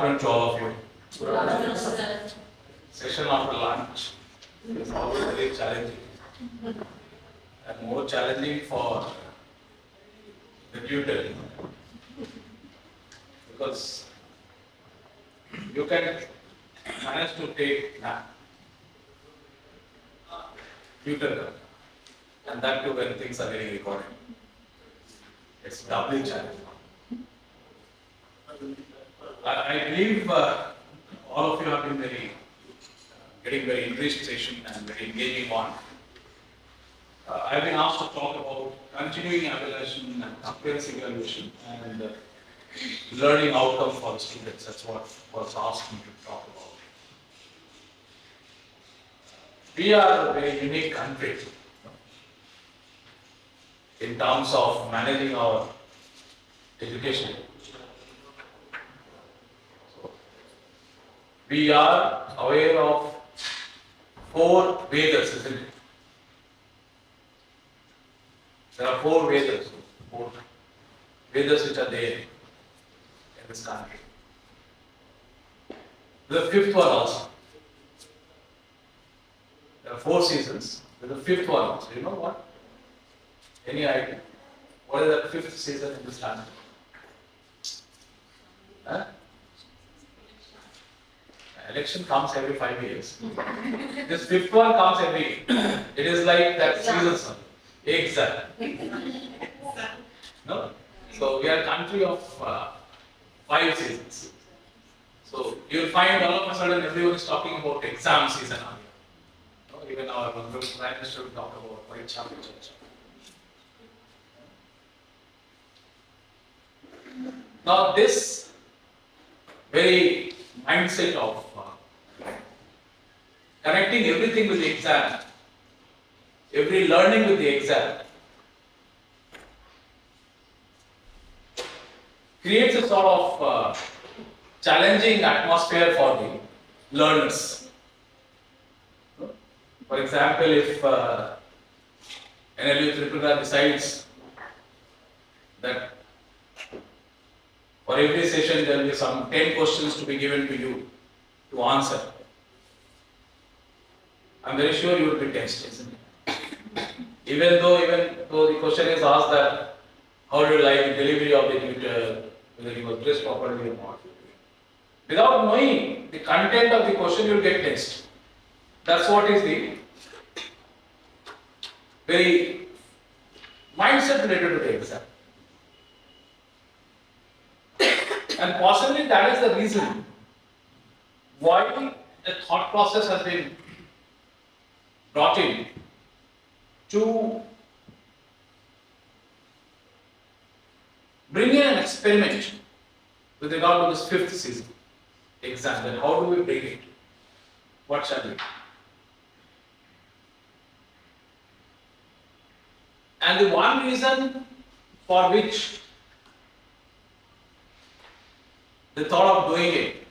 To all of you. Good afternoon, sir. Session after lunch is always very challenging and more challenging for the tutor because you can manage to take tutor and that too when things are getting recorded. It's doubly challenging. I believe all of you have been getting very increased session and very engaging one. I've been asked to talk about continuing evaluation and comprehensive evaluation and learning outcome for the students. That's what was asked me to talk about. We are a very unique country in terms of managing our education. We are aware of 4 Vedas, isn't it? There are 4 Vedas, 4 Vedas which are there in this country. The 5th one also. There are 4 seasons. There's the 5th one also. You know what? Any idea? What is the 5th season in this country? Huh? Election comes every 5 years. This 5th one comes every year. It is like that season. Exactly. No? So we are a country of 5 seasons. So you will find all of a sudden everyone is talking about exam season. No? Even our Prime Minister will talk about Pariksha. Now this very mindset of connecting everything with the exam, every learning with the exam, creates a sort of challenging atmosphere for the learners. For example, if NLU Tripura decides that for every session there will be some 10 questions to be given to you to answer, I'm very sure you will be tensed, isn't it? Even though the question is asked that how do you like the delivery of the tutor, whether he was dressed properly or not. Without knowing the content of the question, you will get tensed. That's what is the very mindset related to the exam. And possibly that is the reason why the thought process has been brought in to bring in an experiment with regard to this 5th season exam. Then how do we bring it? What shall we do? And the one reason for which the thought of doing it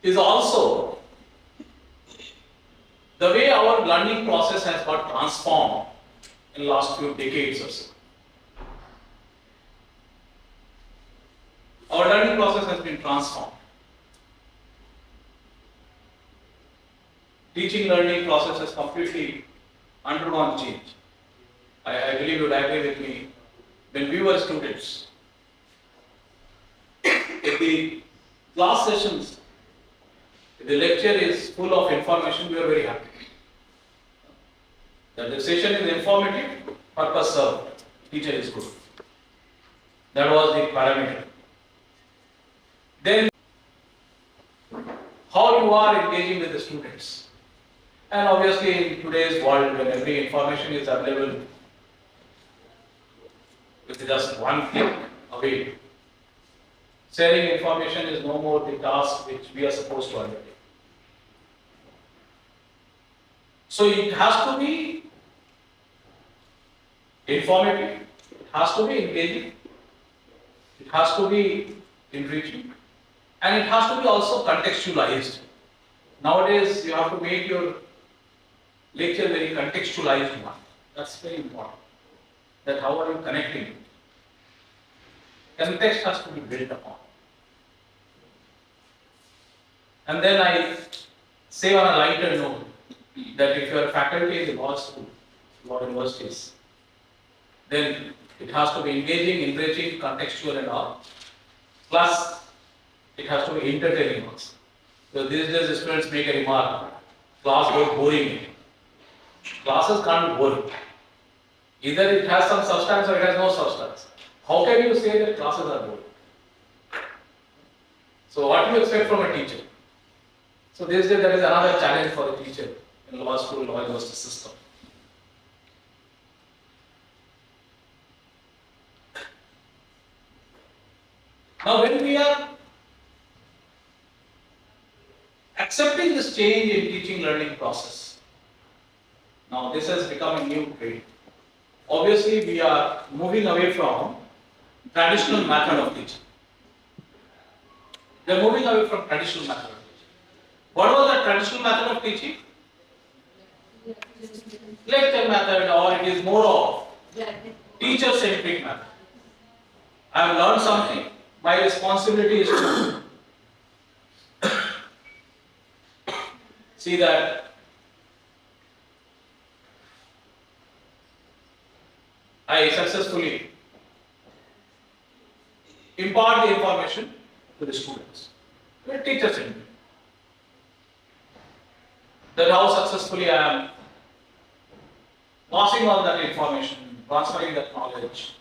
is also the way our learning process has got transformed in the last few decades or so. Our learning process has been transformed. Teaching learning process has completely undergone change. I believe you would agree with me. When we were students, if the class sessions, if the lecture is full of information, we are very happy. That the session is informative, purpose served, teacher is good. That was the parameter. Then, how you are engaging with the students. And obviously in today's world, when every information is available with just one click away, sharing information is no more the task which we are supposed to undertake. So it has to be informative, it has to be engaging, it has to be enriching, and it has to be also contextualized. Nowadays, you have to make your lecture very contextualized one. That's very important. That how are you connecting it? Context has to be built upon. And then I say on a lighter note that if you are faculty in the law school, law universities, then it has to be engaging, enriching, contextual and all. Plus, it has to be entertaining also. So these days the students make a remark, class was boring. Classes can't be boring. Either it has some substance or it has no substance. How can you say that classes are boring? So what do you expect from a teacher? So these days there is another challenge for a teacher in law school, law university system. Now when we are accepting this change in teaching learning process, now this has become a new trend. Obviously we are moving away from traditional method of teaching. We are moving away from traditional method of teaching. What was the traditional method of teaching? Lecture method, or it is more of teacher-centric method. I have learned something, my responsibility is to see that I successfully impart the information to the students. We are teacher-centric. That how successfully I am passing on that information, transferring that knowledge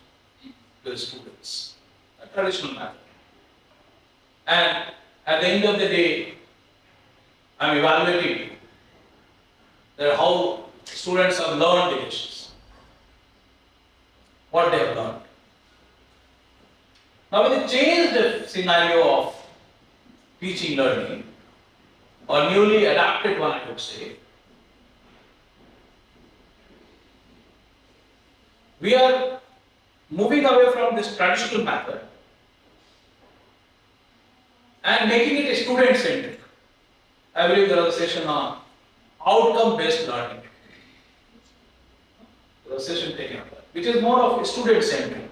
to the students. A traditional method. And at the end of the day, I am evaluating that how students have learned the lessons, what they have learned. Now when they change the scenario of teaching learning, or newly adapted one I would say, we are moving away from this traditional method and making it a student-centric. I believe there was a session on outcome-based learning. There was a session taken up, which is more of a student-centric.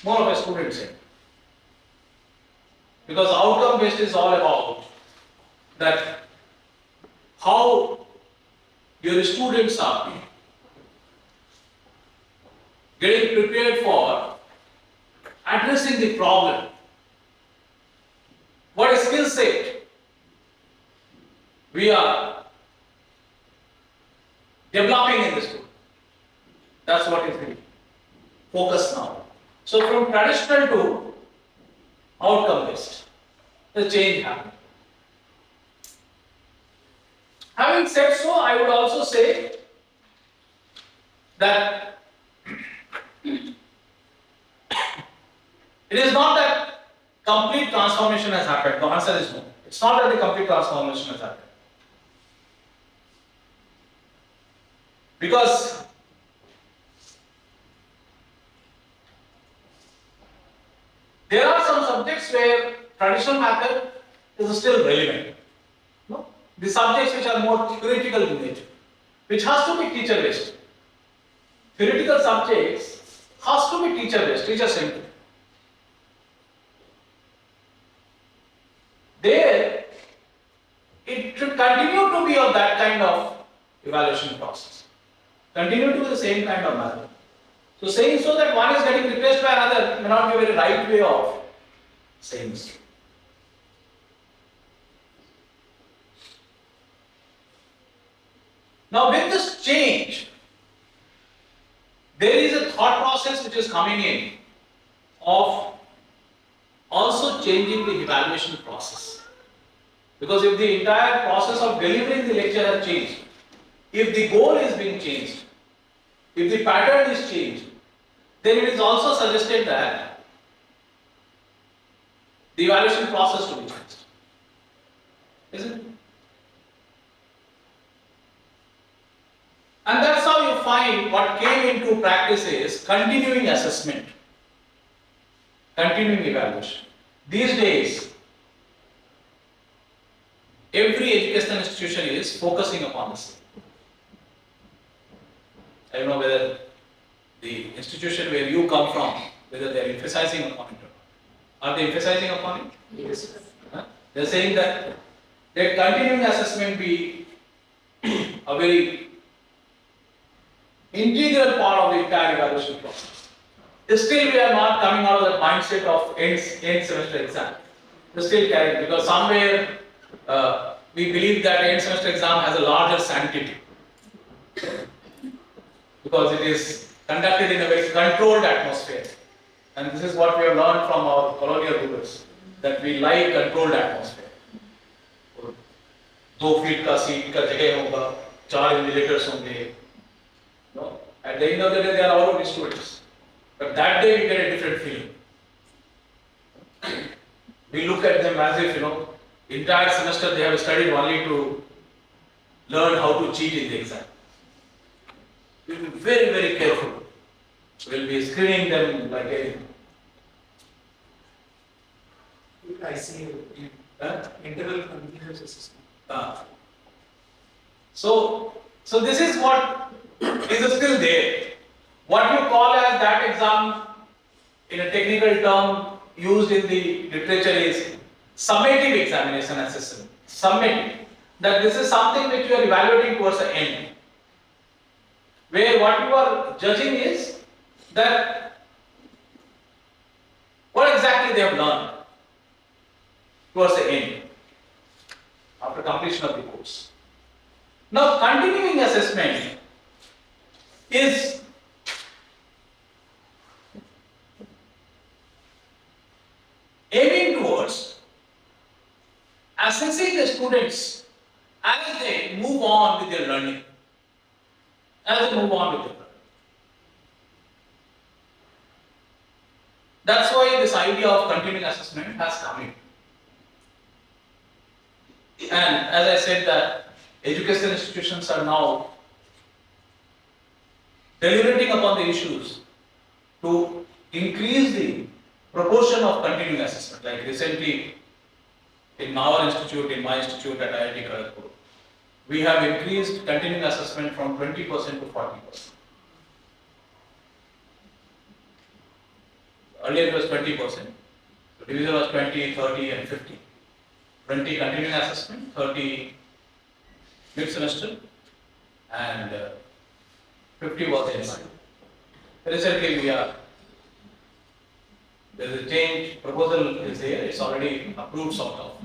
More of a student-centric. Because outcome-based is all about that how your students are getting prepared for addressing the problem. What skill set we are developing in the school. That's what is the focus now. So from traditional to outcome based, the change happened. Having said so, I would also say that it is not that complete transformation has happened. The answer is no. It's not that the complete transformation has happened. Because there are some subjects where traditional method is still relevant. No? The subjects which are more theoretical in nature, which has to be teacher-based. Theoretical subjects has to be teacher-based, teacher-centered. There, it should continue to be of that kind of evaluation process. Continue to be the same kind of method. So saying so that one is getting replaced by another may not be a very right way of saying this. Now with this change, there is a thought process which is coming in of also changing the evaluation process. Because if the entire process of delivering the lecture has changed, if the goal is being changed, if the pattern is changed, then it is also suggested that the evaluation process to be changed. Isn't it? And that's how you find what came into practice is continuing assessment, continuing evaluation. These days, every educational institution is focusing upon the same. I don't know whether the institution where you come from, whether they are emphasizing upon it or not. Are they emphasizing upon it? Yes. Huh? They are saying that let continuing assessment be a very integral part of the entire evaluation process. Still, we are not coming out of that mindset of end semester exam. We still carrying, because somewhere we believe that end semester exam has a larger sanctity because it is conducted in a very controlled atmosphere. And this is what we have learned from our colonial rulers, that we like controlled atmosphere. 2 feet का seat का जगह होगा, 4 invigilators होंगे. No? At the end of the day, they are all only students. But that day we get a different feeling. We look at them as if, entire semester they have studied only to learn how to cheat in the exam. We will be very, very careful. We will be screening them like anything. I see interval continuous assessment. So this is what is still there. What you call as that exam in a technical term used in the literature is summative examination assessment. Summative. That this is something which you are evaluating towards the end. Where what you are judging is that what exactly they have learned towards the end, after completion of the course. Now, continuing assessment is aiming towards assessing the students as they move on with their learning. That's why this idea of continuing assessment has come in. And as I said, that educational institutions are now deliberating upon the issues to increase the proportion of continuing assessment. Like recently, in our institute, in my institute at IIT Kharagpur, we have increased continuing assessment from 20% to 40%. Earlier it was 20%. The division was 20, 30 and 50. 20 continuing assessment, 30 mid-semester and 50 was inside. Recently there is a change, proposal is there, it's already approved sort of.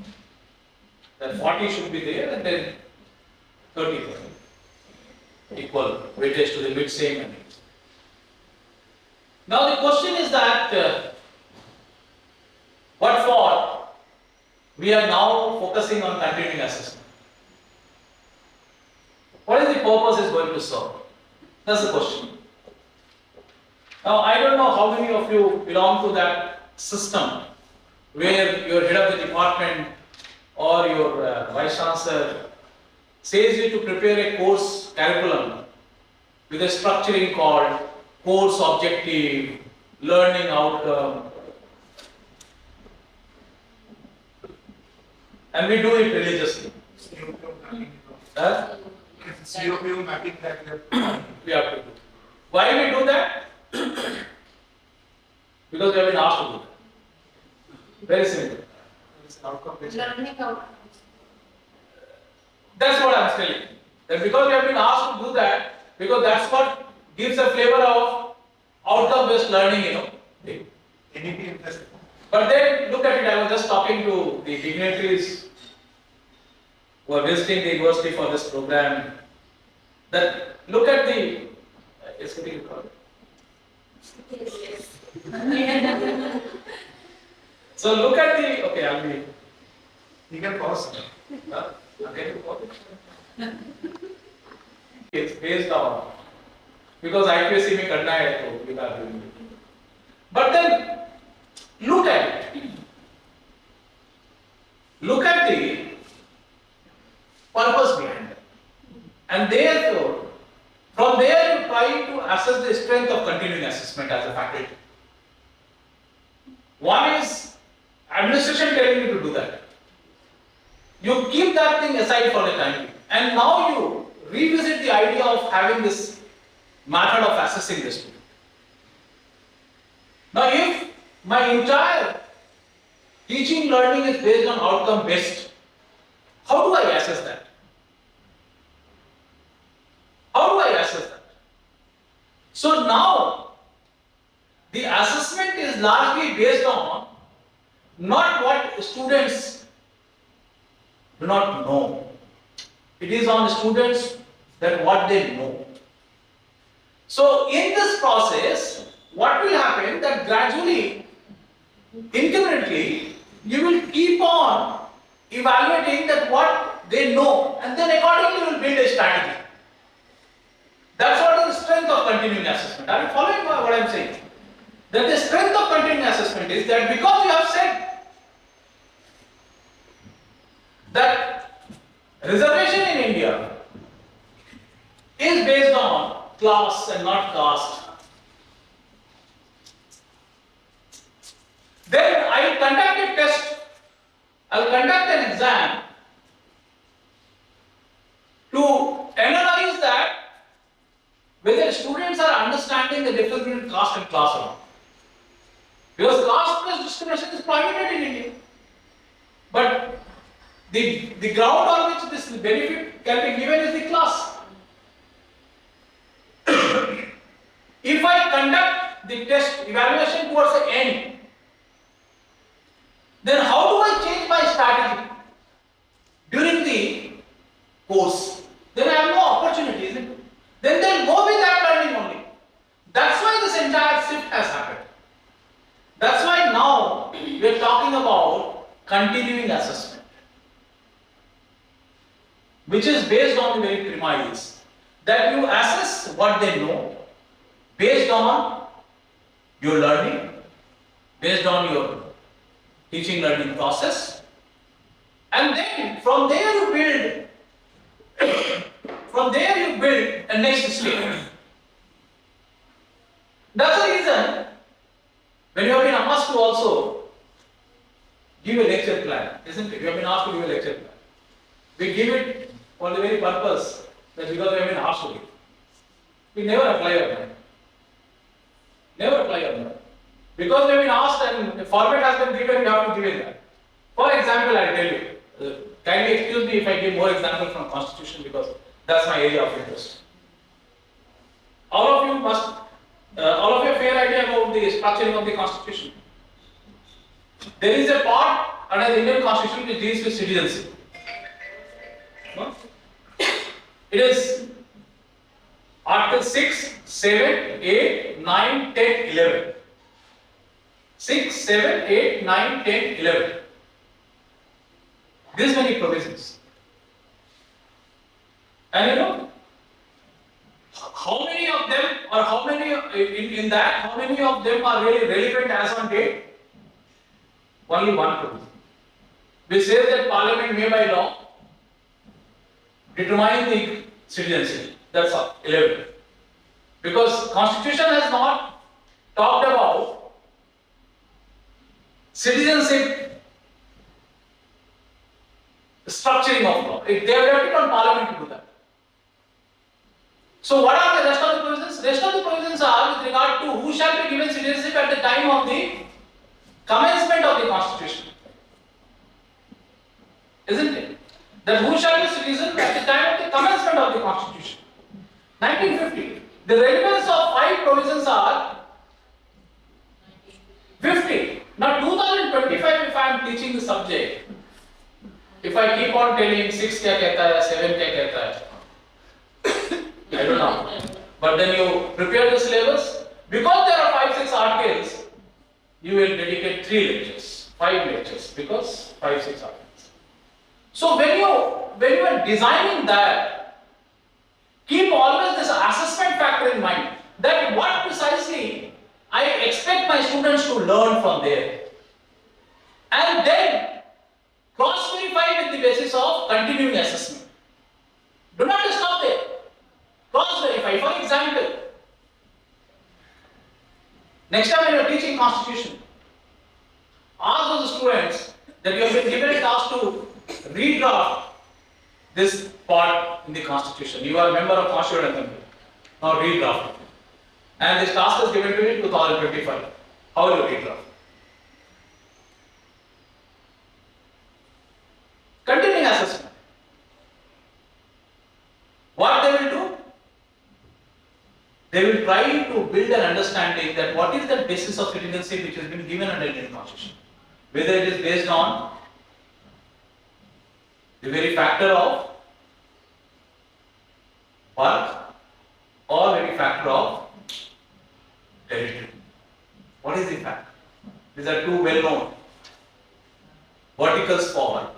That 40 should be there and then 30 equal weightage to the mid same and mid. Now the question is that what for we are now focusing on continuing assessment? What is the purpose is going to serve? That's the question. Now I don't know how many of you belong to that system where your head of the department or your vice chancellor says you to prepare a course curriculum with a structuring called course objective, learning outcome, and we do it religiously. COPO mapping that we have to do. Why we do that? Because we have been asked to do that. Very simple. Learning outcomes. That's what I'm telling you. That because we have been asked to do that, because that's what gives a flavor of outcome-based learning, But then look at it, I was just talking to the dignitaries who are visiting the university for this program. That look at the is getting recorded. Yes. So look at the you can pause. Okay, it's based on because IPSC में करना है तो we are doing it. But then look at it. Look at the purpose behind it. And therefore, from there you try to assess the strength of continuing assessment as a faculty. One is administration telling you to do that. You keep that thing aside for the time being. And now you revisit the idea of having this method of assessing the student. Now if my entire teaching learning is based on outcome based. How do I assess that? How do I assess that? So now, the assessment is largely based on not what students do not know. It is on the students that what they know. So in this process, what will happen that gradually, incrementally, you will keep on evaluating that what they know, and then accordingly you will build a strategy. That's what is the strength of continuing assessment. Are you following what I am saying? That the strength of continuing assessment is that because you have said that reservation in India is based on class and not caste, then I will conduct a test, I will conduct an exam to analyze that whether students are understanding the difference between caste and class or not. Because caste plus discrimination is prohibited in India. But the ground on which this benefit can be given is the class. If I conduct the test evaluation towards the end, then how do I change my strategy during the course? Then I have no opportunity, isn't it? Then they'll go with that learning only. That's why this entire shift has happened. That's why now we are talking about continuing assessment, which is based on the very premise that you assess what they know based on your learning, based on your teaching learning process, and then from there you build a next step. That's the reason when you have been asked to also give a lecture plan, isn't it? You have been asked to give a lecture plan. We give it for the very purpose that because we have been asked to give. We never apply our mind. Never apply our mind. Because we have been asked and the format has been given, we have to give it that. For example, I tell you, kindly excuse me if I give more examples from Constitution because that's my area of interest. All of you have a fair idea about the structuring of the Constitution. There is a part under the Indian Constitution which deals with citizenship. No? It is Article 6, 7, 8, 9, 10, 11. 6, 7, 8, 9, 10, 11. These many provisions. And you know, how many of them or how many in that, how many of them are really relevant as on date? Only one provision. We say that Parliament may by law determine the citizenship. That's all, 11. Because Constitution has not talked about citizenship structuring of law. They have left it on Parliament to do that. So what are the rest of the provisions? Rest of the provisions are with regard to who shall be given citizenship at the time of the commencement of the Constitution. Isn't it? That who shall be citizen at the time of the commencement of the Constitution. 1950. The relevance of 5 provisions are 50. Now 2025 if I am teaching the subject, if I keep on telling 6 kya kehta hai, 7 kya kehta hai, I don't know. But then you prepare the syllabus. Because there are 5-6 articles, you will dedicate 3 lectures, 5 lectures, because 5-6 articles. So when you are designing that, keep always this assessment factor in mind, that what precisely I expect my students to learn from there. And then cross-verify with the basis of continuing assessment. Do not stop there. Cross-verify. For example, next time when you are teaching Constitution, ask those students that you have been given a task to redraft this part in the Constitution. You are a member of Constituent Assembly. Now redraft it. And this task is given to you in 2025. How will you redraft? they will try to build an understanding that what is the basis of citizenship which has been given under Indian Constitution. Whether it is based on the very factor of birth or very factor of territory. What is the fact? These are two well-known verticals for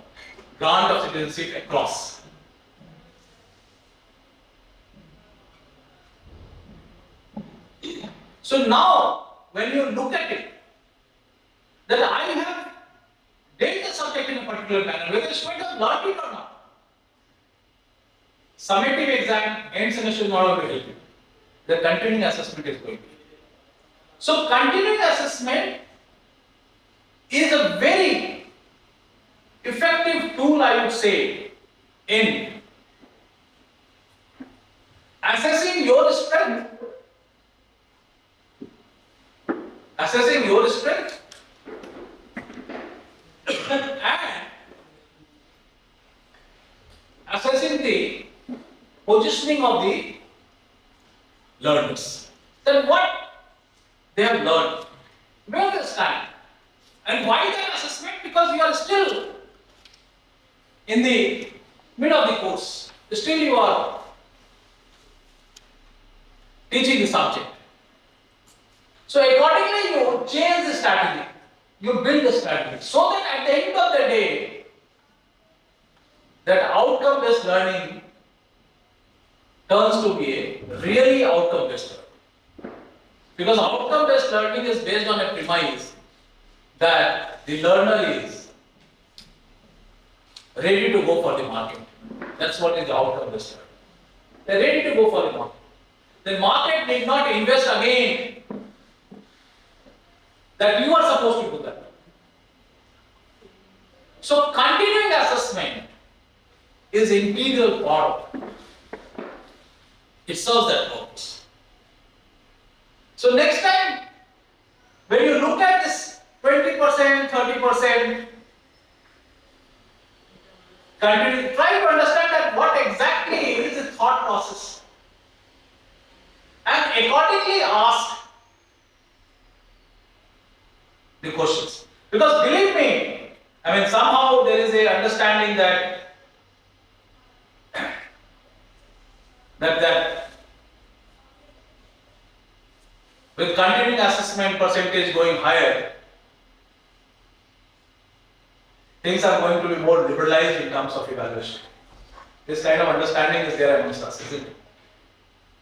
grant of citizenship across. So now, when you look at it, that I have dealt the subject in a particular manner, whether the student has learned it or not. Summative exam, end semester is not going to help you. The continuing assessment is going to. So continuing assessment is a very effective tool, I would say, in assessing your strength. Assessing your strength and assessing the positioning of the learners. Then what they have learned, where they stand, and why that assessment? Because you are still in the mid of the course. Still you are teaching the subject. So accordingly you change the strategy, you build the strategy, so that at the end of the day, that outcome-based learning turns to be a really outcome-based learning. Because outcome-based learning is based on a premise that the learner is ready to go for the market. That's what is the outcome-based learning. They're ready to go for the market. The market need not invest again. That you are supposed to do that. So continuing assessment is integral part. It serves that purpose. So next time, when you look at this 20%, 30%, continue, try to understand that what exactly is the thought process. And accordingly ask the questions. Because believe me, I mean somehow there is a understanding that with continuing assessment percentage going higher, things are going to be more liberalized in terms of evaluation. This kind of understanding is there amongst us, isn't it?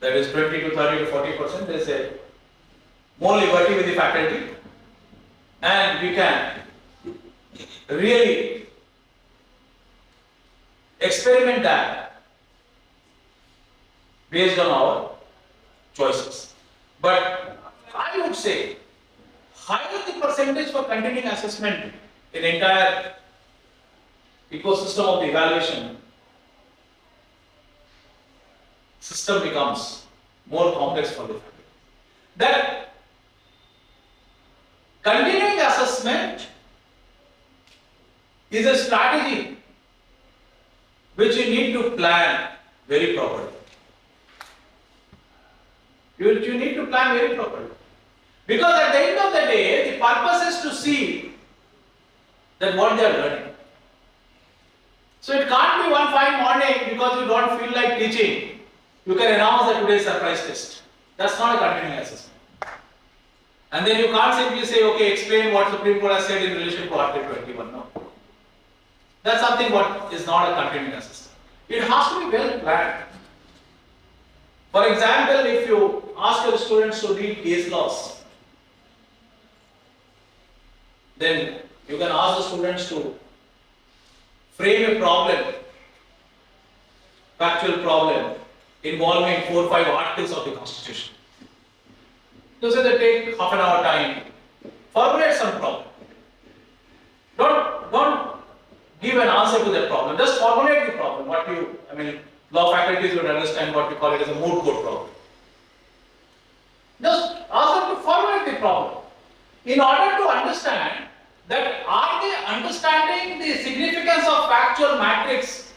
That is 20 to 30 to 40%, there is a more liberty with the faculty, and we can really experiment that based on our choices. But I would say, higher the percentage for continuing assessment in entire ecosystem of the evaluation, system becomes more complex for the faculty. That continuing assessment is a strategy which you need to plan very properly. You need to plan very properly. Because at the end of the day, the purpose is to see that what they are learning. So it can't be one fine morning because you don't feel like teaching, you can announce that today is surprise test. That's not a continuing assessment. And then you can't simply say, okay, explain what Supreme Court has said in relation to Article 21. No. That's something what is not a continuing assessment. It has to be well planned. For example, if you ask your students to read case laws, then you can ask the students to frame a problem, factual problem, involving 4 or 5 articles of the Constitution. So say they take half an hour time, formulate some problem. Don't give an answer to that problem, just formulate the problem. Law faculties would understand what we call it as a mood code problem. Just ask them to formulate the problem in order to understand that are they understanding the significance of factual matrix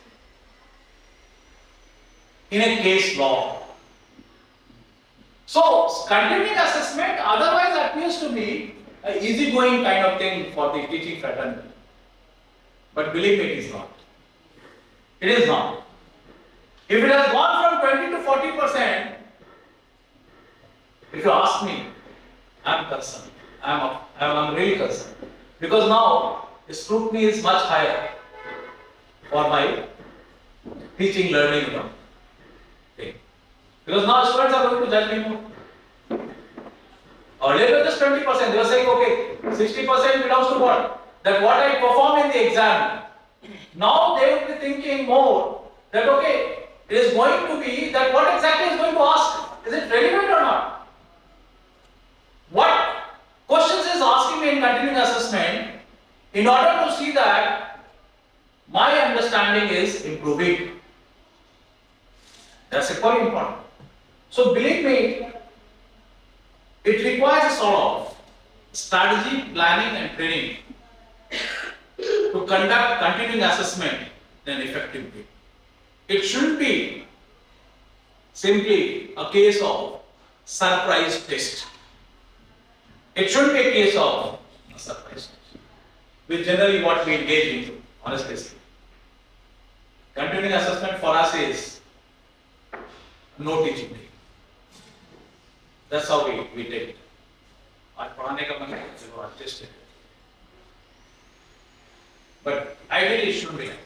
in a case law. So, continuing assessment otherwise appears to be an easygoing kind of thing for the teaching fraternity. But believe me, it is not. It is not. If it has gone from 20 to 40%, if you ask me, I am concerned. I am really concerned. Because now the scrutiny is much higher for my teaching, learning, thing. Because now students are going to judge me more. Earlier it was just 20%. They were saying, okay, 60% belongs to what? That what I perform in the exam. Now they will be thinking more that, okay, it is going to be that what exactly is going to ask. Is it relevant or not? What questions is asking me in continuing assessment in order to see that my understanding is improving. That's equally important. So believe me, it requires a sort of strategy, planning and training to conduct continuing assessment in an effective way. It shouldn't be simply a case of surprise test. It shouldn't be a case of a surprise test, which generally what we engage into, honestly speaking. Continuing assessment for us is no teaching day. That's how we take it. But ideally it shouldn't be like that.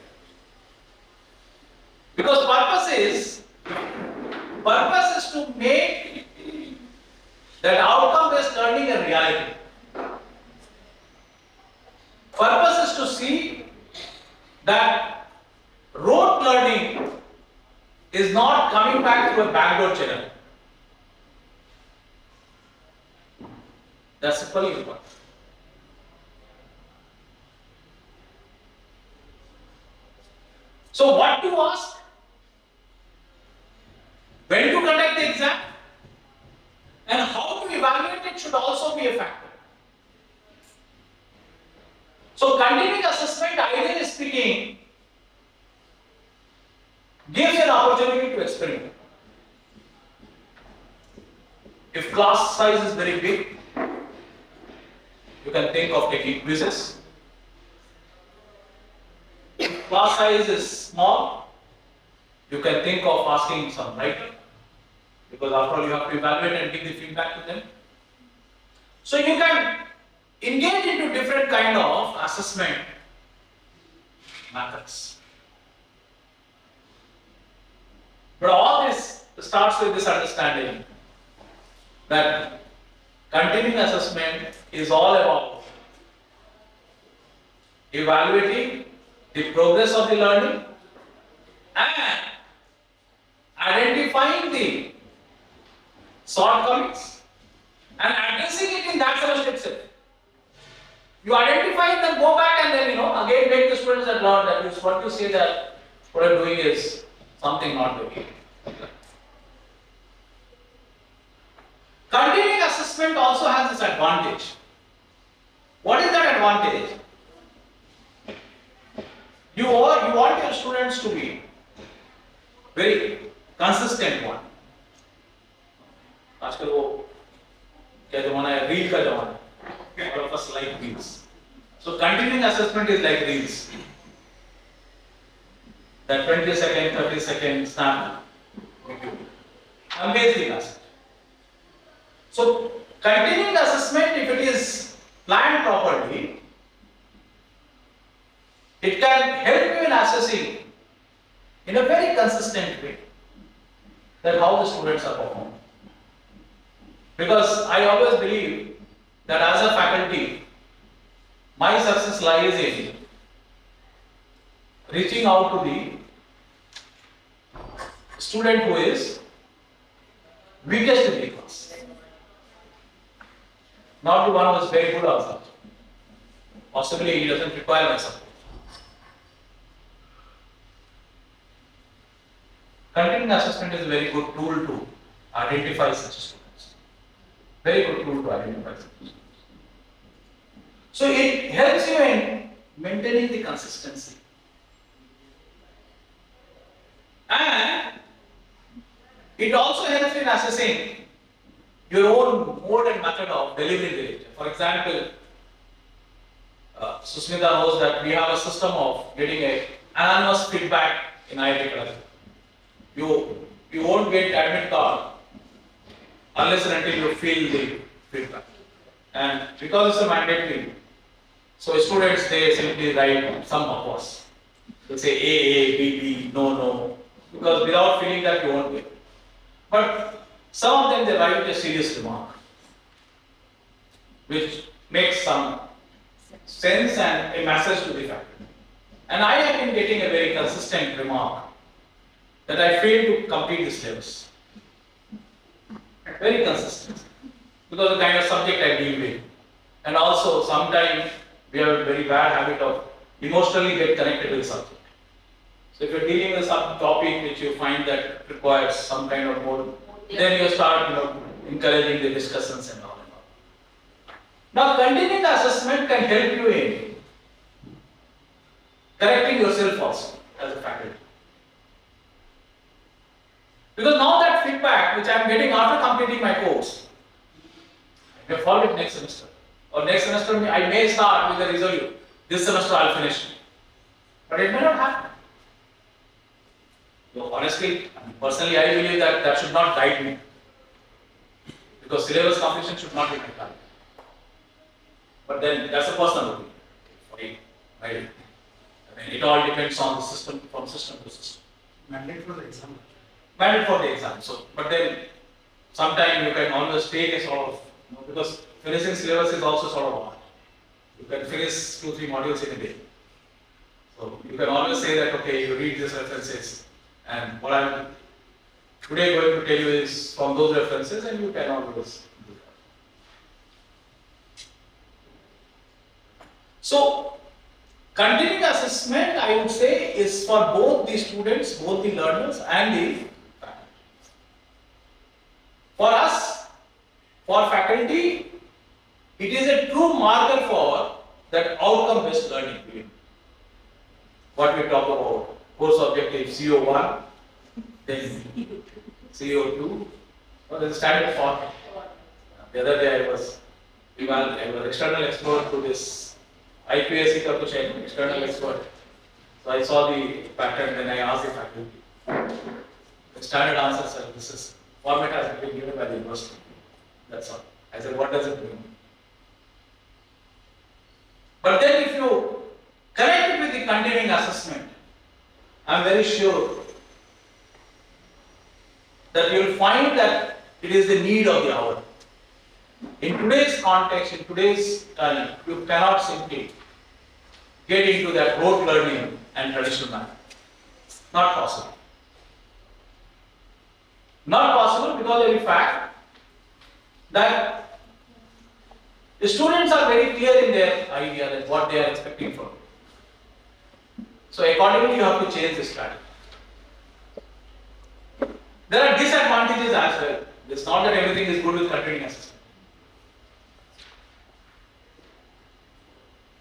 Because purpose is to make that outcome-based learning a reality. Purpose is to see that rote learning is not coming back through a backdoor channel. That's equally important. So what to ask? When to conduct the exam? And how to evaluate it should also be a factor. So continuing assessment, ideally speaking, gives an opportunity to experiment. If class size is very big, you can think of taking quizzes. If class size is small, you can think of asking some writer, because after all you have to evaluate and give the feedback to them. So you can engage into different kind of assessment methods. But all this starts with this understanding that continuing assessment is all about evaluating the progress of the learning and identifying the shortcomings and addressing it in that semester itself. You identify it, then go back and then again make the students that learn that is what you say that what I'm doing is something not doing. Continuing assessment also has this advantage. What is that advantage? You want your students to be very consistent one. आजकल वो क्या जमाना है reel का जमाना है. All of us like reels. So continuing assessment is like reels. That 20 second, 30 second snap. Amazing assessment. So continuing assessment, if it is planned properly, it can help you in assessing in a very consistent way that how the students are performing. Because I always believe that as a faculty, my success lies in reaching out to the student who is weakest in the class. Not the one who is very good also. Possibly he doesn't require my support. Continuing assessment is a very good tool to identify such students. Very good tool to identify such students. So it helps you in maintaining the consistency. And it also helps in assessing your own mode and method of delivering the lecture. For example, Susmita knows that we have a system of getting a anonymous feedback in IIT Kharagpur. You won't get admit card unless and until you feel the feedback. And because it's a mandatory, so students they simply write some purpose. They say A, B, B, no, because without feeling that you won't get. But some of them they write a serious remark, which makes some sense and a message to the faculty. And I have been getting a very consistent remark that I failed to complete the syllabus. Very consistent. Because of the kind of subject I deal with. And also sometimes we have a very bad habit of emotionally get connected with the subject. So if you're dealing with some topic which you find that requires some kind of more, then you start encouraging the discussions and all and all. Now continuing assessment can help you in correcting yourself also as a faculty. Because now that feedback which I am getting after completing my course, I may follow it next semester. Or next semester I may start with a resolution. This semester I will finish. But it may not happen. So honestly, personally I believe that that should not guide me. Because syllabus completion should not be my target. But then that's a personal opinion. I mean, it all depends on the system, from system to system. Mandate for the exam. Mandate for the exam. So, but then sometimes you can always take a sort of, because finishing syllabus is also sort of hard. You can finish 2-3 modules in a day. So you can always say that okay, you read these references, and what I'm today going to tell you is from those references, and you can always do that. So continuing assessment, I would say, is for both the students, both the learners and the faculty. For us, for faculty, it is a true marker for that outcome-based learning. What we talk about, course objective CO1, then CO2, there's a standard format. The other day I was external expert to this IPSC का कुछ है external expert. So I saw the pattern, then I asked the faculty. The standard answer, sir, this is format has been given by the university. That's all. I said, what does it mean? But then if you connect it with the continuing assessment, I am very sure that you will find that it is the need of the hour. In today's context, in today's time, you cannot simply get into that rote learning and traditional manner. Not possible. Not possible because of the fact that the students are very clear in their idea that what they are expecting from you. So accordingly, you have to change the strategy. There are disadvantages as well. It's not that everything is good with continuing assessment.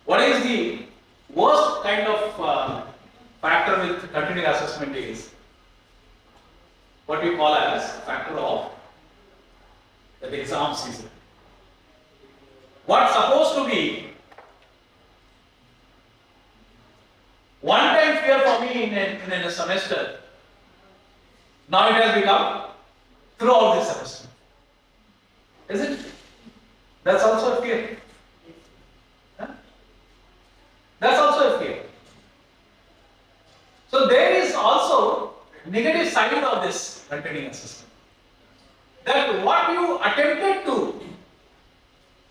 What is the worst kind of factor with continuing assessment is what we call as factor of the exam season. What's supposed to be one-time fear for me in a semester, now it has become throughout the semester. Is it? That's also a fear. Huh? That's also a fear. So there is also negative side of this continuing assessment. That what you attempted to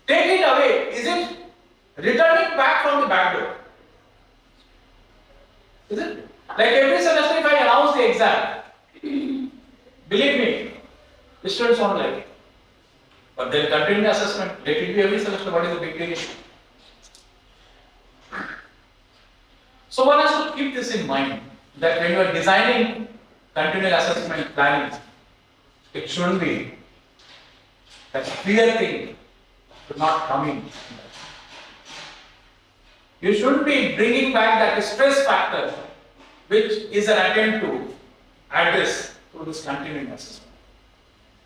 take it away, is it returning back from the back door? Is it? Like every semester if I announce the exam, believe me, the students won't like it. But then continuing assessment, let it be every semester, what is the big deal? So one has to keep this in mind, that when you are designing continuing assessment planning, it shouldn't be that fear thing should not come in. You shouldn't be bringing back that stress factor, which is an attempt to address through this continuing assessment.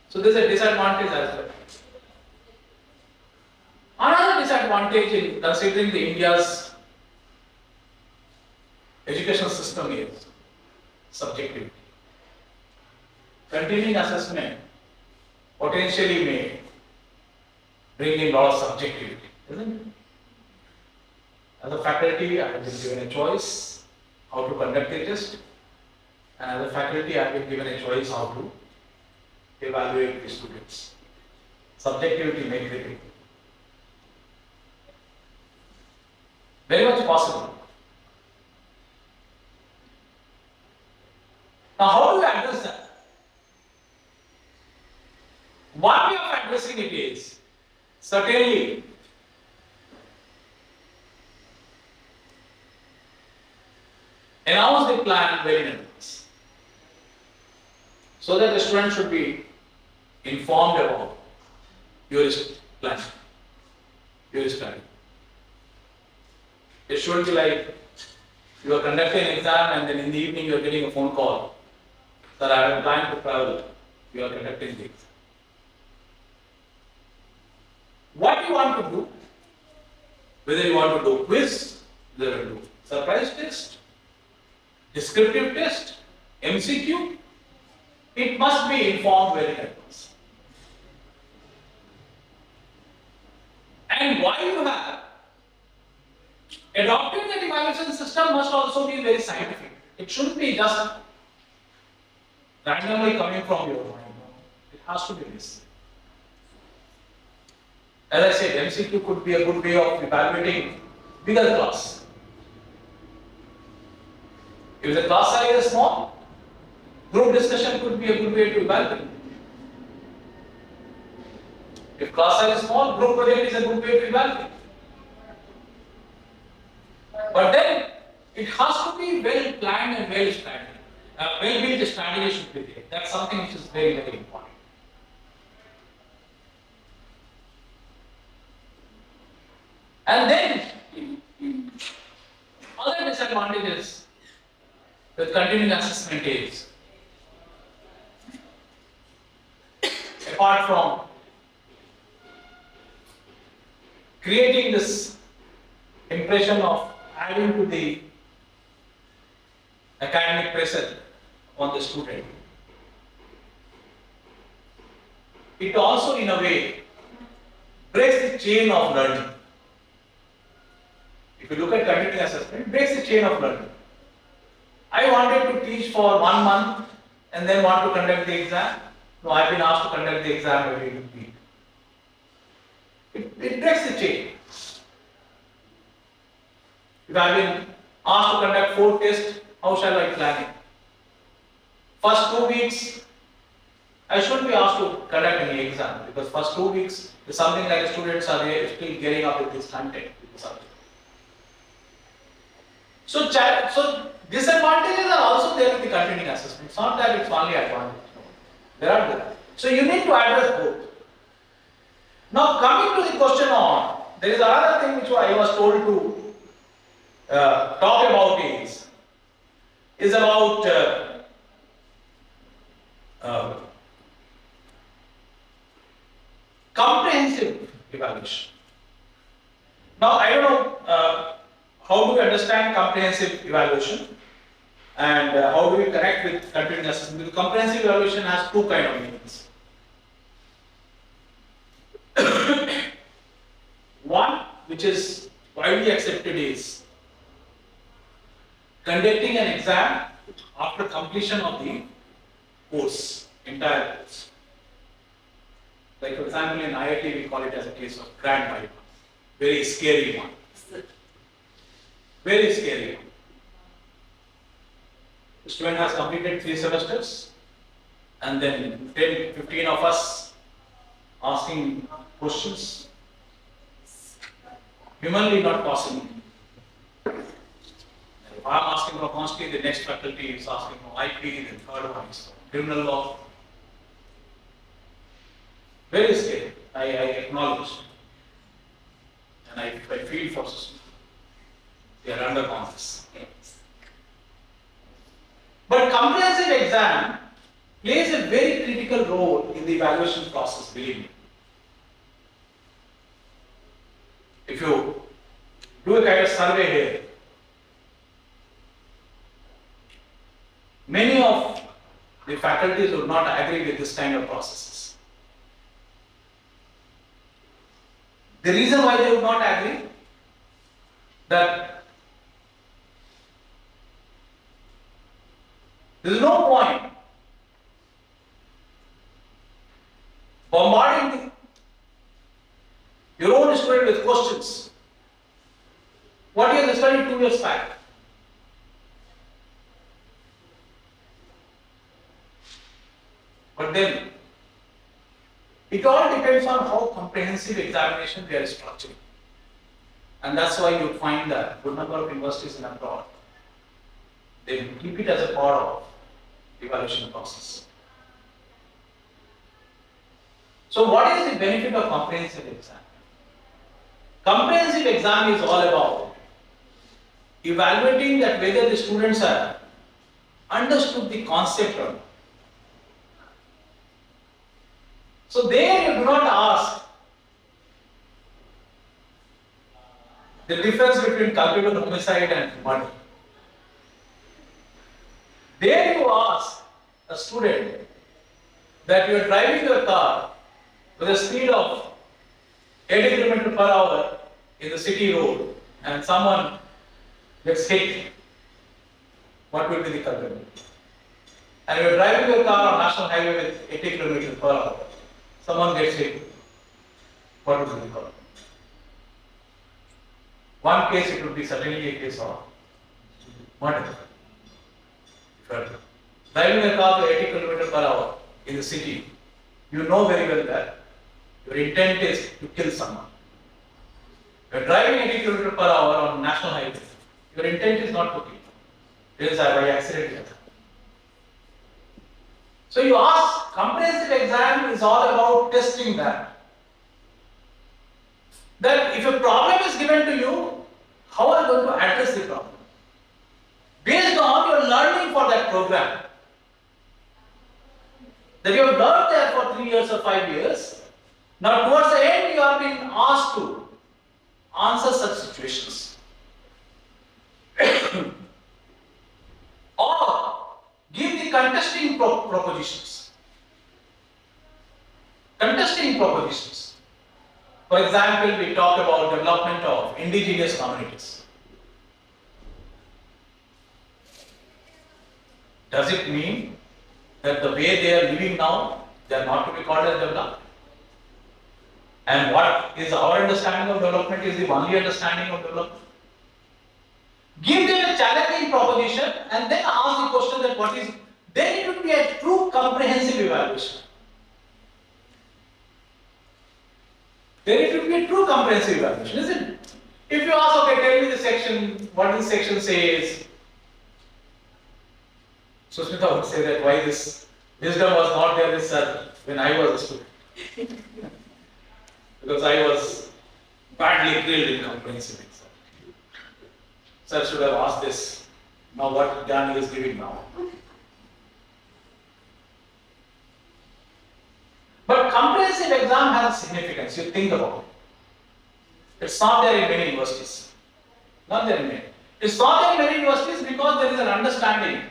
So there is a disadvantage as well. Another disadvantage in considering the India's education system is subjectivity. Continuing assessment potentially may bring in a lot of subjectivity, isn't it? As a faculty, I have been given a choice how to conduct a test, and as a faculty, I have been given a choice how to evaluate the students. Subjectivity may creep in. Very much possible. Now, how do we address that? One way of addressing it is certainly announce the plan very in advance, so that the student should be informed about your plan, your study. It shouldn't be like you are conducting an exam and then in the evening you are getting a phone call that I have planned to travel, you are conducting the exam. What do you want to do? Whether you want to do quiz, whether you do surprise test, descriptive test, MCQ, it must be informed very in advance. And why you have adopting that evaluation system must also be very scientific. It shouldn't be just randomly coming from your mind. It has to be this. As I said, MCQ could be a good way of evaluating bigger class. If the class size is small, group discussion could be a good way to evaluate. If class size is small, group project is a good way to evaluate. But then it has to be well planned and well strategic. Well built strategy should be there. That's something which is very, very important. And then other disadvantages with continuing assessment is, apart from creating this impression of adding to the academic pressure on the student, it also in a way breaks the chain of learning. If you look at continuing assessment, it breaks the chain of learning. I wanted to teach for 1 month and then want to conduct the exam. No, I've been asked to conduct the exam every week. It breaks the chain. If I've been asked to conduct 4 tests, how shall I plan it? First 2 weeks, I shouldn't be asked to conduct any exam, because first 2 weeks is something like students are still getting up with this content, with the subject. So disadvantages are also there with the continuing assessment. It's not that it's only advantage. There are there. So you need to address both. Now coming to the question on, there is another thing which I was told to talk about is about comprehensive evaluation. Now I don't know how do we understand comprehensive evaluation and how do we connect with continuing assessment? Because comprehensive evaluation has 2 kinds of meanings. One, which is widely accepted, is conducting an exam after completion of the course, entire course. Like for example, in IIT we call it as a case of grand bypass. Very scary one. Very scary one. The student has completed 3 semesters and then 10, 15 of us asking questions. Humanly not possible. If I am asking for constitution, the next faculty is asking for IP, the third one is criminal law. Very scary, I acknowledge. And I feel for system. They are undergone this. But comprehensive exam plays a very critical role in the evaluation process, believe me. If you do a kind of survey here, many of the faculties would not agree with this kind of processes. The reason why they would not agree, that there is no point bombarding your own student with questions. What you have studied 2 years back? But then, it all depends on how comprehensive examination they are structuring. And that's why you find that good number of universities in abroad, they keep it as a part of the evaluation process. So what is the benefit of comprehensive exam? Comprehensive exam is all about evaluating that whether the students have understood the concept or not. So there you do not ask the difference between culpable homicide and murder. There you ask a student that you are driving your car with a speed of 80 km per hour in the city road and someone gets hit, what will be the culpable? And you are driving your car on national highway with 80 km per hour, someone gets hit, what will be the culpable? One case it would be certainly a case of murder. If you are driving a car to 80 km per hour in the city, you know very well that your intent is to kill someone. You are driving 80 km per hour on national highway, your intent is not to kill. It is by accident. So you ask, comprehensive exam is all about testing that. That if a problem is given to you, how are you going to address the problem? Based on your learning for that program. That you have learned there for 3 years or 5 years. Now towards the end you are being asked to answer such situations. Or give the contesting propositions. Contesting propositions. For example, we talk about development of indigenous communities. Does it mean that the way they are living now, they are not to be called as developed? And what is our understanding of development is the only understanding of development? Give them a challenging proposition and then ask the question that what is, then it would be a true comprehensive evaluation. Then it would be a true comprehensive evaluation, isn't it? If you ask, okay, tell me the section, what this section says, Susmita would say that why this wisdom was not there with sir when I was a student. Because I was badly drilled in comprehensive exam. Sir should have asked this. Now what Gandhi is giving now. But comprehensive exam has significance, you think about it. It's not there in many universities. Not there in many. It's not there in many universities because there is an understanding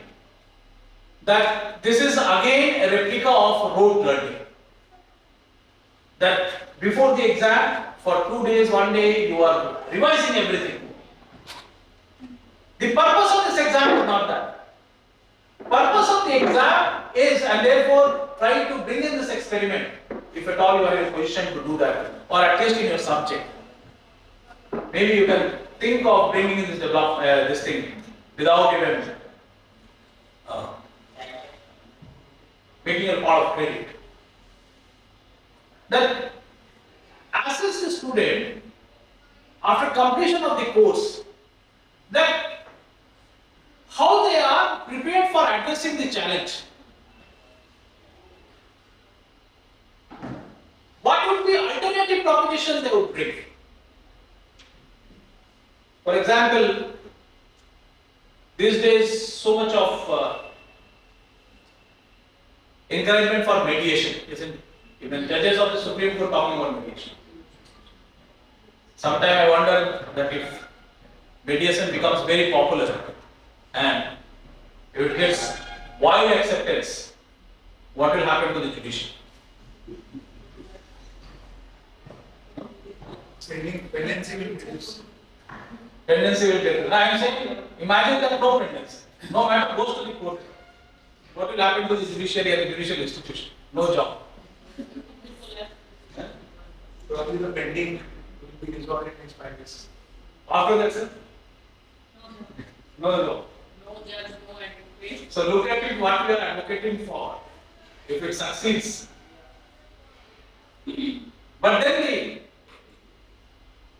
that this is again a replica of rote learning. That before the exam, for 2 days, 1 day, you are revising everything. The purpose of this exam is not that. Purpose of the exam is, and therefore try to bring in this experiment, if at all you are in a position to do that, or at least in your subject. Maybe you can think of bringing in this thing without even making a part of credit. That assess the student after completion of the course, that how they are prepared for addressing the challenge. What would be alternative propositions they would bring? For example, these days so much of Encouragement for mediation, isn't it? Even judges of the Supreme Court talking about mediation. Sometimes I wonder that if mediation becomes very popular and if it gets wide acceptance, what will happen to the judiciary? Pendency will reduce. Tendency will get. I am saying, imagine that no tendency. No matter goes to the court. What will happen to the judiciary and the judicial institution? No job. Probably the pending will be resolved in next 5 years. After that, sir? No law. No judge, no advocate. So look at it, what we are advocating for. If it succeeds. But then the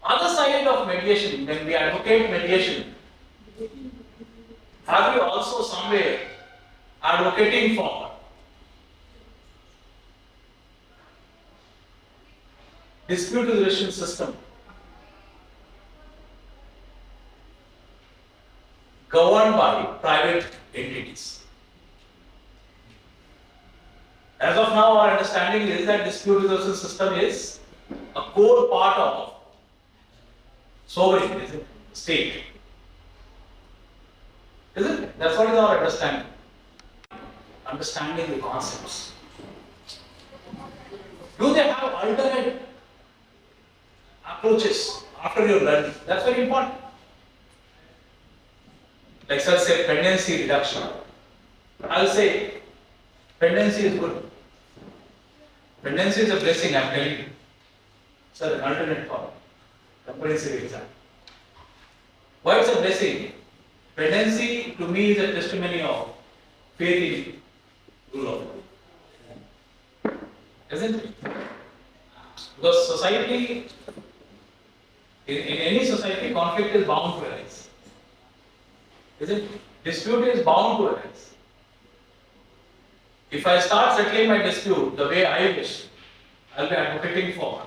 other side of mediation, when we advocate mediation, are we also somewhere advocating for dispute resolution system governed by private entities? As of now, our understanding is that dispute resolution system is a core part of sovereign, is it? State. Isn't it? That's what is our understanding. Understanding the concepts. Do they have alternate approaches after your learning? That's very important. Like such say pendency reduction. I'll say pendency is good. Pendency is a blessing, I'm telling you. Sir, an alternate thought. Comprehensive exam. Why it's a blessing? Pendency to me is a testimony of faith in rule of law. Isn't it? Because society, in any society, conflict is bound to arise. Isn't it? Dispute is bound to arise. If I start settling my dispute the way I wish, I'll be advocating for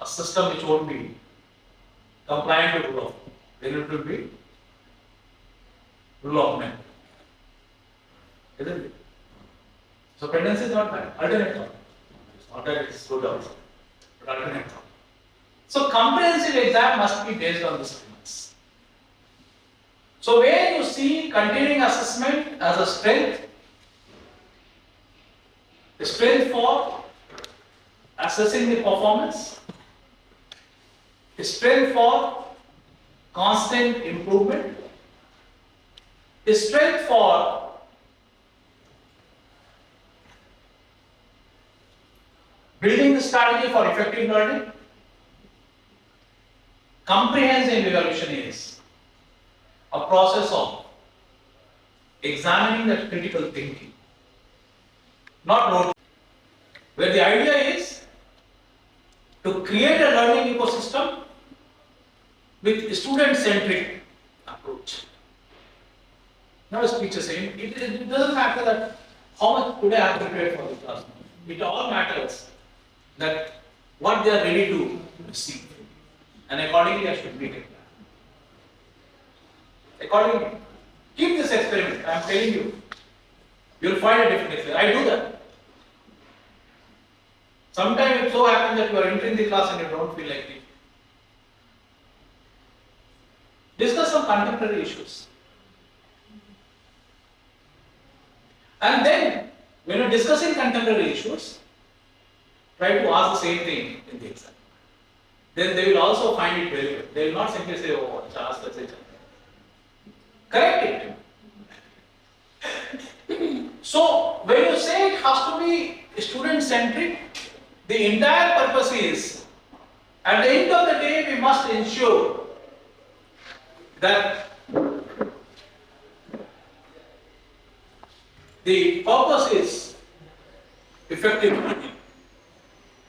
a system which won't be compliant with rule of law. Then it will be rule of men. Isn't it? So pendency is not bad. Alternate thought. It's not that it's good also, but alternate thought. So comprehensive exam must be based on this premise. So where you see continuing assessment as a strength for assessing the performance, strength for constant improvement, strength for building the strategy for effective learning. Comprehensive evaluation is a process of examining that critical thinking, not note, where the idea is to create a learning ecosystem with student-centric approach. Not as teacher saying, it doesn't matter that how much today I have prepared for the class. It all matters that what they are ready to receive, and accordingly I should make it. Accordingly, keep this experiment. I am telling you, you will find a difference. I do that. Sometimes it so happens that you are entering the class and you don't feel like it. Discuss some contemporary issues. And then, when you're discussing contemporary issues, try to ask the same thing in the exam. Then they will also find it very good. They will not simply say, oh, ask the same. Correct it. So, when you say it has to be student-centric, the entire purpose is, at the end of the day, we must ensure that the purpose is effective learning,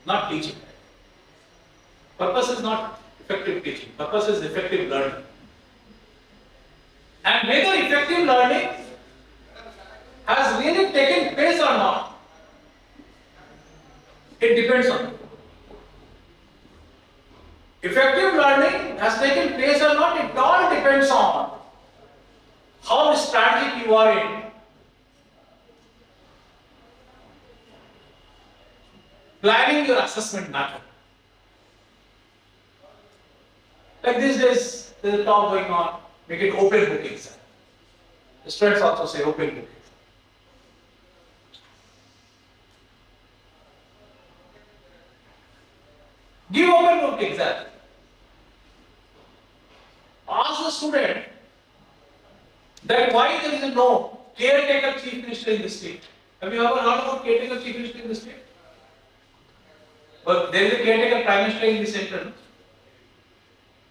not teaching. Purpose is not effective teaching, purpose is effective learning. And whether effective learning has really taken place or not, it depends on it. Effective learning has taken place or not, it all depends on how strategic you are in planning your assessment method. Like these days, there's a talk going on, make it open book exam. The students also say open book exam. Give open book exam. Ask the student that why there is no caretaker chief minister in the state. Have you ever heard about caretaker chief minister in the state? But there is a caretaker prime minister in the central.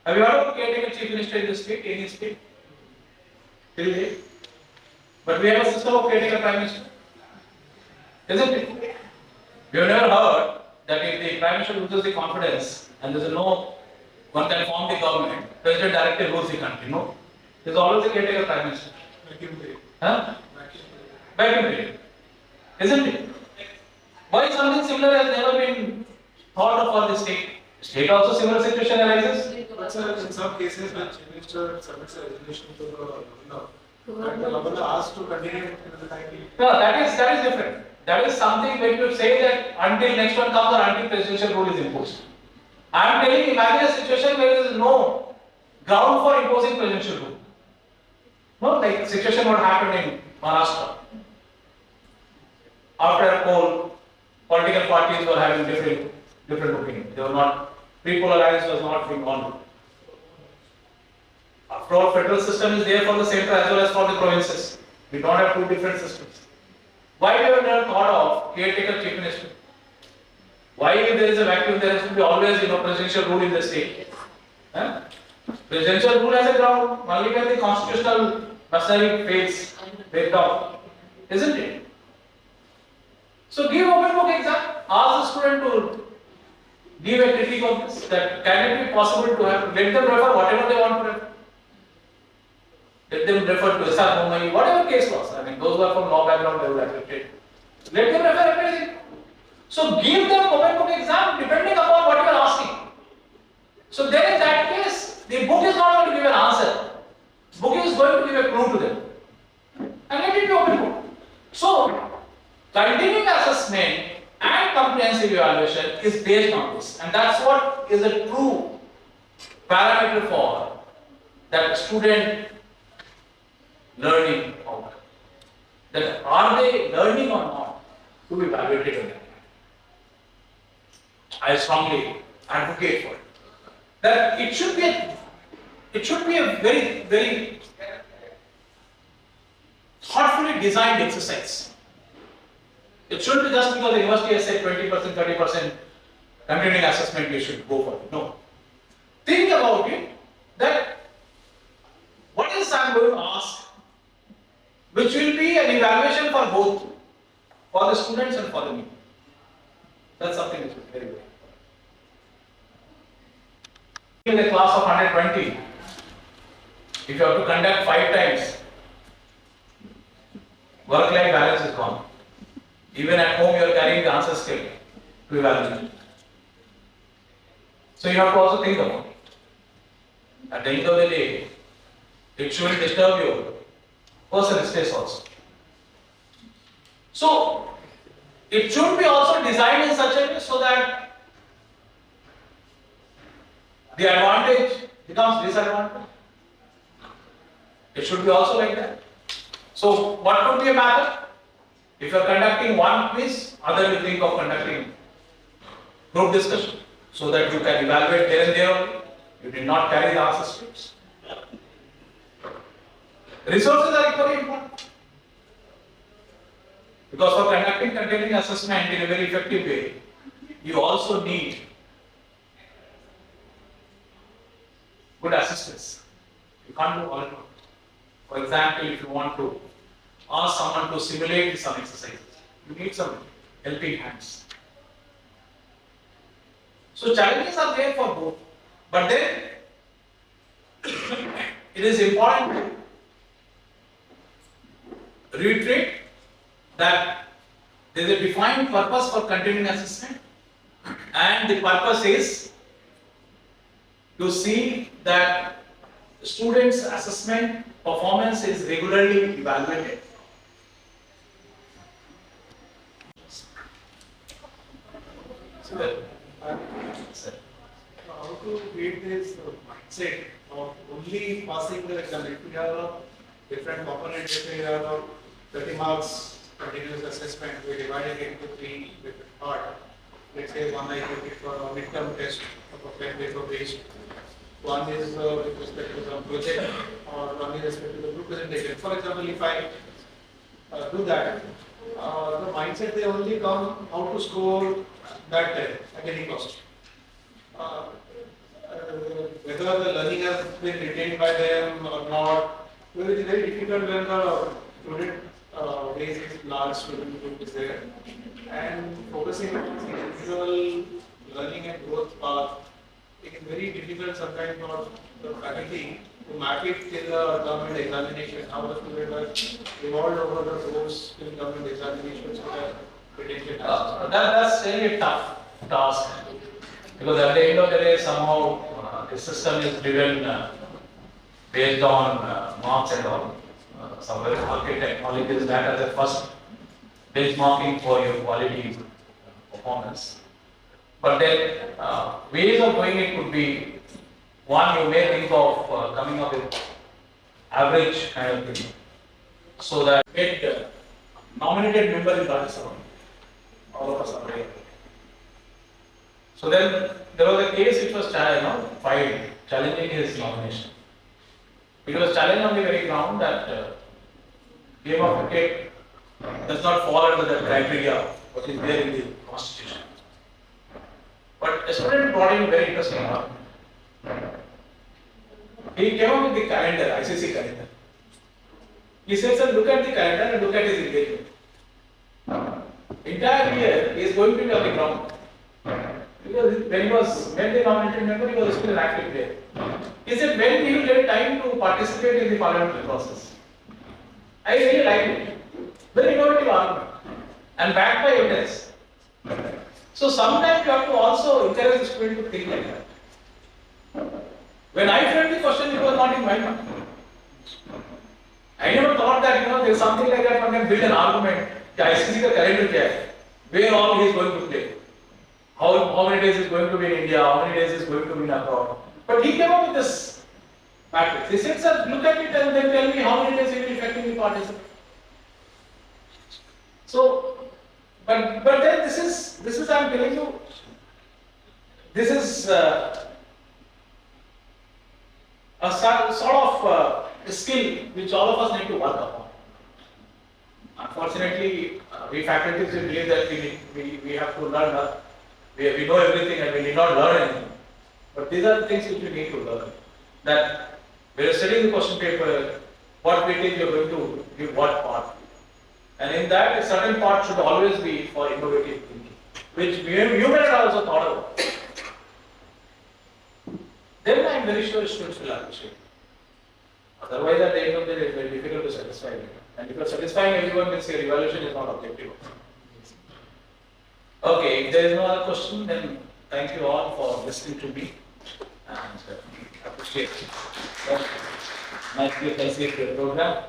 Have you heard about caretaker chief minister in the state, any state? Till date. But we have a system of caretaker prime minister. Isn't it? We have never heard that if the prime minister loses the confidence and there is no one can form the government, president directly rules the country. No. There is always a caretaker prime minister. Huh? Back in period. Isn't it? Why something similar has never been thought of for the state? State also similar situation arises. But sir, in some cases when Chief Minister submits a resolution to the governor, and the governor asks to continue in the time. No, that is different. That is something when you say that until next one comes or until presidential rule is imposed. I am telling you, imagine a situation where there is no ground for imposing presidential rule. No, like situation what happened in Maharashtra. After a poll, political parties were having different opinions. They were not, pre-poll alliance was not being honored. After all, federal system is there for the center as well as for the provinces. We don't have two different systems. Why we have never thought of caretaker chief minister? Why if there is a vacuum, there has to be always presidential rule in the state? Huh? Presidential rule has a ground, only when the constitutional machinery fails, break down. Isn't it? So give open book exam, ask the student to give a critique of this, that can it be possible to have, let them refer whatever they want to refer. Let them refer to S-R Mumbai, whatever case was. I mean, those who are from law background, they would accept it. Let them refer everything. So give them open book exam depending upon what you are asking. So then in that case, the book is not going to give an answer. Book is going to give a clue to them. And let it be open book. So, continuing assessment and comprehensive evaluation is based on this. And that's what is a true parameter for that student learning outcome. That are they learning or not to be evaluated on that. I strongly advocate for it. That it should be a very, very thoughtfully designed exercise. It shouldn't be just because the university has said 20%, 30% continuing assessment you should go for it. No. Think about it that what is I am going to ask, which will be an evaluation for both, for the students and for the me. That's something which is very good. In a class of 120, if you have to conduct 5 times, work-life balance is gone. Even at home, you are carrying the answer still to evaluate. So you have to also think about it. At the end of the day, it shouldn't disturb your personal space also. So it should be also designed in such a way so that the advantage becomes disadvantage. It should be also like that. So what could be a matter? If you are conducting one quiz, other will think of conducting group discussion so that you can evaluate there and there only. You did not carry the answer scripts. Resources are equally important. Because for conducting continuing assessment in a very effective way, you also need good assistance. You can't do all alone. For example, if you want to ask someone to simulate some exercises, you need some helping hands. So challenges are there for both. But then it is important to reiterate that there is a defined purpose for continuing assessment, and the purpose is to see that students' assessment performance is regularly evaluated. And how to create this mindset of only passing the exam? If we have a different component, if we have a 30 marks continuous assessment, we divide it into 3 different parts. Let's say one I take it for a midterm test of a pen paper based. One is with respect to some project, or one is with respect to the group presentation. For example, if I do that, the mindset they only come how to score that test at any cost. Whether the learning has been retained by them or not, it is very difficult when the student base is large, student group is there, and focusing on the individual learning and growth path. It is very difficult sometimes for the faculty to map it till the government examination, how the student has evolved over the course till government examination so that retention has. That's really a tough task, because at the end of the day, somehow the system is driven based on marks and all. Some very market technologies that as a first benchmarking for your quality performance. But then ways of doing it could be, one, you may think of coming up with average kind of thing, so that get nominated member in Rajya Sabha. All of us are there. So then there was a case which was filed challenging his nomination. It was challenged on the very ground that game of cricket does not fall under the criteria what is there in the constitution. But a student brought in very interesting argument. He came up with the calendar, ICC calendar. He said, sir, look at the calendar and look at his engagement. Entire year he is going to be on the ground. Because when he was made the nominated member, he was still an active player. He said, when he will get time to participate in the parliamentary process? I really liked it. Very innovative argument. And backed by evidence. So sometimes you have to also encourage the student to think like that. When I framed the question, it was not in my mind. I never thought that there is something like that one can build an argument. The ICC का calendar क्या है? Where all he is going to play? How many days is going to be in India? How many days is going to be in abroad? But he came up with this matrix. He said, sir, look at it and then tell me how many days he will effectively participate. So, but then this is I am telling you, this is a sort of a skill which all of us need to work upon. Unfortunately, we faculties believe that we have to learn. We know everything and we need not learn anything. But these are the things which we need to learn. That when you are studying the question paper, what weightage you are going to give what part. And in that, a certain part should always be for innovative thinking, which you may have also thought about. Then I am very sure students will appreciate it. Otherwise, at the end of the day, it is very difficult to satisfy them. And if you are satisfying everyone, means your evaluation is not objective. Okay, if there is no other question, then thank you all for listening to me and appreciate it. Nicely facilitate the program.